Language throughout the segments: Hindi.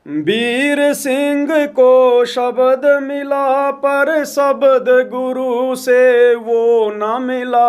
वीर सिंह को शब्द मिला पर शब्द गुरु से वो न मिला।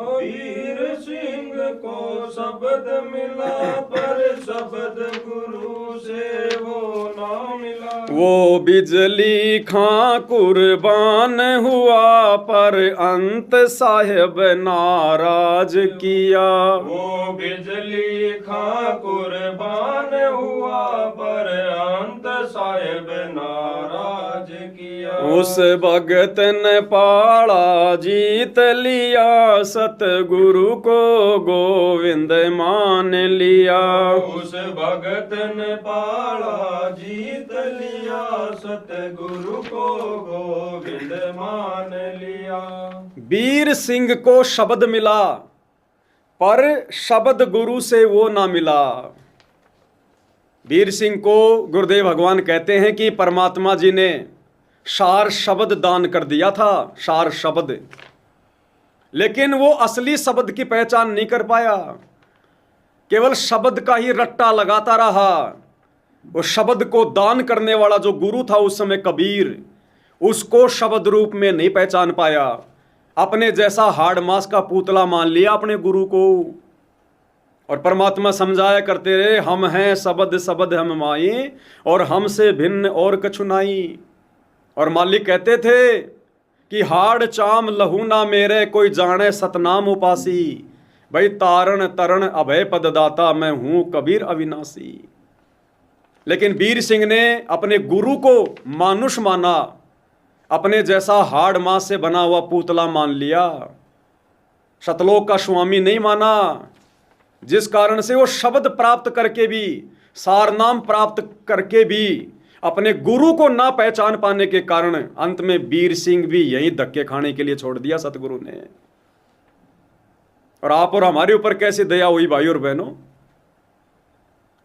वीर सिंह को शब्द मिला पर शब्द गुरु से वो ना मिला। वो बिजली खां कुर्बान हुआ पर अंत साहेब नाराज किया। वो बिजली खां कुर्बान हुआ पर अंत साहेब नाराज किया। उस भगत ने पाड़ा जीत लिया सतगुरु को गोविंद मान लिया। उस भगत ने पाड़ा जीत लिया सतगुरु को गोविंद मान लिया। वीर सिंह को शब्द मिला पर शब्द गुरु से वो ना मिला। वीर सिंह को गुरुदेव भगवान कहते हैं कि परमात्मा जी ने सार शब्द दान कर दिया था, सार शब्द, लेकिन वो असली शब्द की पहचान नहीं कर पाया, केवल शब्द का ही रट्टा लगाता रहा। वो शब्द को दान करने वाला जो गुरु था उस समय कबीर, उसको शब्द रूप में नहीं पहचान पाया। अपने जैसा हाड़ मास का पुतला मान लिया अपने गुरु को। और परमात्मा समझाया करते रहे, हम हैं शब्द शब्द हम माई और हमसे भिन्न और कछु नाई। और मालिक कहते थे कि हाड़ चाम लहू ना मेरे कोई जाने सतनाम उपासी। भाई तारण तरण अभय पददाता मैं हूं कबीर अविनाशी। लेकिन वीर सिंह ने अपने गुरु को मानुष माना, अपने जैसा हाड़ मांस से बना हुआ पुतला मान लिया, सतलोक का स्वामी नहीं माना। जिस कारण से वो शब्द प्राप्त करके भी, सारनाम प्राप्त करके भी अपने गुरु को ना पहचान पाने के कारण अंत में वीर सिंह भी यही धक्के खाने के लिए छोड़ दिया सतगुरु ने। और आप और हमारे ऊपर कैसी दया हुई भाई और बहनों।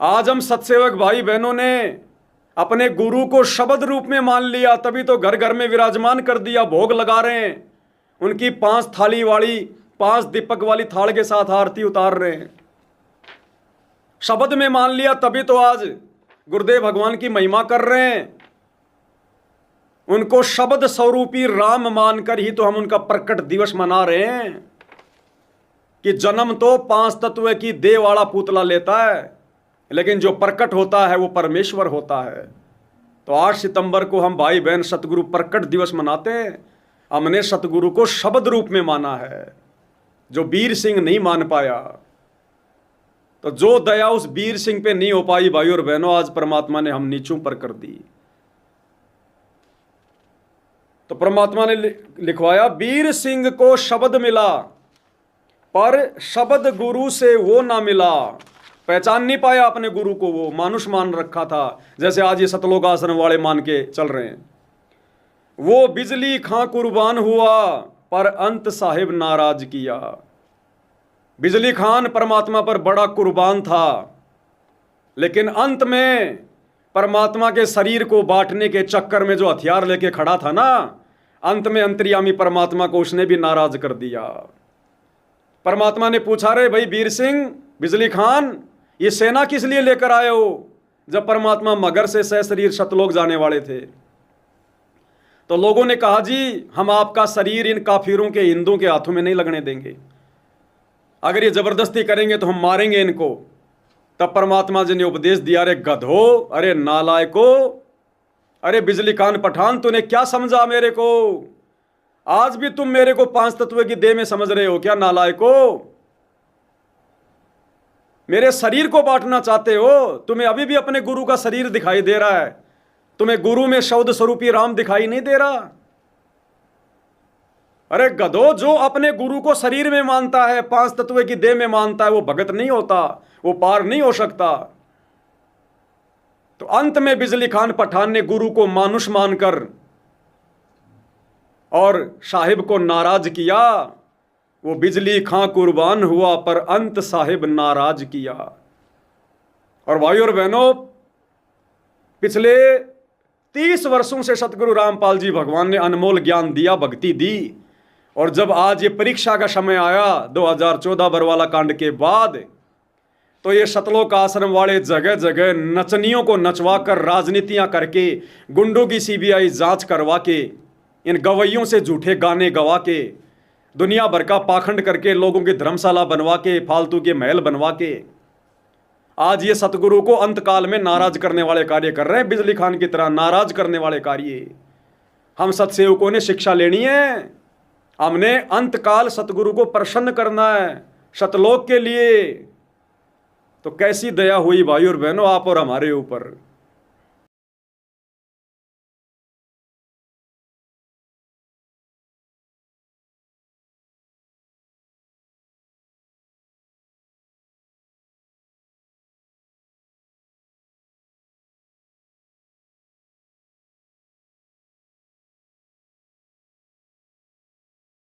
आज हम सत्सेवक भाई बहनों ने अपने गुरु को शब्द रूप में मान लिया, तभी तो घर घर में विराजमान कर दिया, भोग लगा रहे हैं, उनकी 5 थाली वाली 5 दीपक वाली थाल के साथ आरती उतार रहे हैं। शब्द में मान लिया तभी तो आज गुरुदेव भगवान की महिमा कर रहे हैं। उनको शब्द स्वरूपी राम मानकर ही तो हम उनका प्रकट दिवस मना रहे हैं कि जन्म तो 5 तत्व की देह वाला पुतला लेता है, लेकिन जो प्रकट होता है वो परमेश्वर होता है। तो 8 सितंबर को हम भाई बहन सतगुरु प्रकट दिवस मनाते हैं। हमने सतगुरु को शब्द रूप में माना है, जो वीर सिंह नहीं मान पाया। तो जो दया उस वीर सिंह पे नहीं हो पाई भाई और बहनों, आज परमात्मा ने हम नीचों पर कर दी। तो परमात्मा ने लिखवाया, वीर सिंह को शब्द मिला पर शब्द गुरु से वो ना मिला। पहचान नहीं पाया अपने गुरु को, वो मानुष मान रखा था, जैसे आज ये सतलोक आश्रम वाले मान के चल रहे हैं। वो बिजली खां कुर्बान हुआ पर अंत साहिब नाराज किया। बिजली खान परमात्मा पर बड़ा कुर्बान था, लेकिन अंत में परमात्मा के शरीर को बांटने के चक्कर में जो हथियार लेके खड़ा था ना, अंत में अंतर्यामी परमात्मा को उसने भी नाराज कर दिया। परमात्मा ने पूछा, रे भाई वीर सिंह, बिजली खान, ये सेना किस लिए लेकर आए हो? जब परमात्मा मगर से सशरीर सतलोक जाने वाले थे। तो लोगों ने कहा, जी हम आपका शरीर इन काफिरों के, हिंदुओं के हाथों में नहीं लगने देंगे। अगर ये जबरदस्ती करेंगे तो हम मारेंगे इनको। तब परमात्मा जी ने उपदेश दिया, अरे गधो, अरे नालायको, अरे बिजली खान पठान, तूने क्या समझा मेरे को? आज भी तुम मेरे को 5 तत्व की देह में समझ रहे हो क्या नालायको? मेरे शरीर को बांटना चाहते हो? तुम्हें अभी भी अपने गुरु का शरीर दिखाई दे रहा है, तुम्हें गुरु में शब्द स्वरूपी राम दिखाई नहीं दे रहा? अरे गधो, जो अपने गुरु को शरीर में मानता है, 5 तत्व की देह में मानता है, वो भगत नहीं होता, वो पार नहीं हो सकता। तो अंत में बिजली खान पठान ने गुरु को मानुष मानकर और साहिब को नाराज किया। वो बिजली खां कुर्बान हुआ पर अंत साहिब नाराज किया। और भाई और बहनों, पिछले 30 वर्षों से सतगुरु रामपाल जी भगवान ने अनमोल ज्ञान दिया, भक्ति दी। और जब आज ये परीक्षा का समय आया 2014 बरवाला कांड के बाद, तो ये सतलोक आश्रम वाले जगह जगह नचनियों को नचवा कर राजनीतियां करके, गुंडों की सीबीआई जांच करवा के, इन गवैयों से झूठे गाने गवा के, दुनिया भर का पाखंड करके, लोगों की धर्मशाला बनवा के, फालतू के महल बनवा के आज ये सतगुरु को अंतकाल में नाराज करने वाले कार्य कर रहे हैं। बिजली खान की तरह नाराज करने वाले कार्य हम सतसेवकों ने शिक्षा लेनी है। हमने अंतकाल सतगुरु को प्रसन्न करना है सतलोक के लिए। तो कैसी दया हुई भाई और बहनों आप और हमारे ऊपर।